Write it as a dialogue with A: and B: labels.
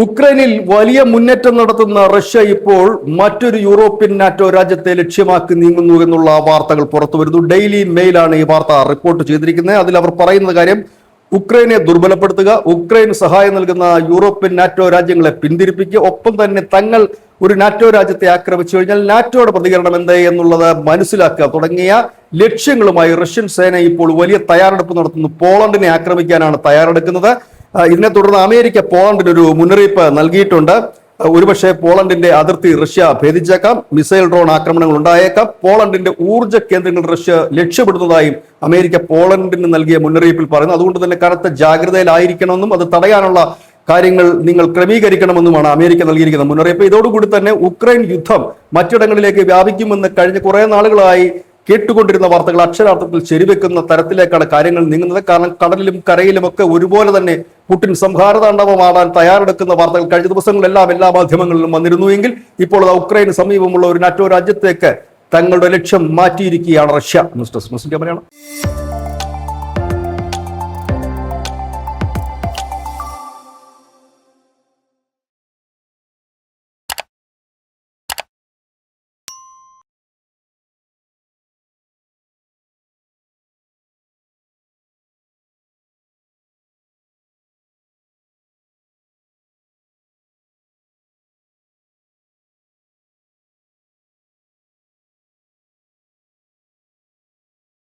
A: ഉക്രൈനിൽ വലിയ മുന്നേറ്റം നടത്തുന്ന റഷ്യ ഇപ്പോൾ മറ്റൊരു യൂറോപ്യൻ നാറ്റോ രാജ്യത്തെ ലക്ഷ്യമാക്കി നീങ്ങുന്നു എന്നുള്ള വാർത്തകൾ പുറത്തു വരുന്നു. ഡെയിലി മെയിലാണ് ഈ വാർത്ത റിപ്പോർട്ട് ചെയ്തിരിക്കുന്നത്. അതിൽ അവർ പറയുന്ന കാര്യം ഉക്രൈനെ ദുർബലപ്പെടുത്തുക, ഉക്രൈൻ സഹായം നൽകുന്ന യൂറോപ്യൻ നാറ്റോ രാജ്യങ്ങളെ പിന്തിരിപ്പിക്കുക, ഒപ്പം തന്നെ തങ്ങൾ ഒരു നാറ്റോ രാജ്യത്തെ ആക്രമിച്ചു കഴിഞ്ഞാൽ നാറ്റോയുടെ പ്രതികരണം എന്ത് എന്നുള്ളത് മനസ്സിലാക്കുക തുടങ്ങിയ ലക്ഷ്യങ്ങളുമായി റഷ്യൻ സേന ഇപ്പോൾ വലിയ തയ്യാറെടുപ്പ് നടത്തുന്നു. പോളണ്ടിനെ ആക്രമിക്കാനാണ് തയ്യാറെടുക്കുന്നത്. ഇതിനെ തുടർന്ന് അമേരിക്ക പോളണ്ടിന് ഒരു മുന്നറിയിപ്പ് നൽകിയിട്ടുണ്ട്. ഒരുപക്ഷെ പോളണ്ടിന്റെ അതിർത്തി റഷ്യ ഭേദിച്ചേക്കാം, മിസൈൽ ഡ്രോൺ ആക്രമണങ്ങൾ ഉണ്ടായേക്കാം, പോളണ്ടിന്റെ ഊർജ്ജ കേന്ദ്രങ്ങൾ റഷ്യ ലക്ഷ്യമിടുന്നതായും അമേരിക്ക പോളണ്ടിന് നൽകിയ മുന്നറിയിപ്പിൽ പറയുന്നു. അതുകൊണ്ട് തന്നെ കനത്ത ജാഗ്രതയിലായിരിക്കണമെന്നും അത് തടയാനുള്ള കാര്യങ്ങൾ നിങ്ങൾ ക്രമീകരിക്കണമെന്നുമാണ് അമേരിക്ക നൽകിയിരിക്കുന്ന മുന്നറിയിപ്പ്. ഇതോടുകൂടി തന്നെ ഉക്രൈൻ യുദ്ധം മറ്റിടങ്ങളിലേക്ക് വ്യാപിക്കുമെന്ന് കഴിഞ്ഞ കുറെ നാളുകളായി കേട്ടുകൊണ്ടിരുന്ന വാർത്തകൾ അക്ഷരാർത്ഥത്തിൽ ശരിവെക്കുന്ന തരത്തിലേക്കാണ് കാര്യങ്ങൾ നീങ്ങുന്നത്. കാരണം കടലിലും കരയിലും ഒക്കെ ഒരുപോലെ തന്നെ പുടിൻ സംഹാരതാണ്ഡവമാടാൻ തയ്യാറെടുക്കുന്ന വാർത്തകൾ കഴിഞ്ഞ ദിവസങ്ങളെല്ലാം എല്ലാ മാധ്യമങ്ങളിലും വന്നിരുന്നുവെങ്കിൽ ഇപ്പോൾ ഉക്രൈന് സമീപമുള്ള ഒരു നാറ്റോ രാജ്യത്തേക്ക് തങ്ങളുടെ ലക്ഷ്യം മാറ്റിയിരിക്കുകയാണ് റഷ്യ. News desk Malayalam.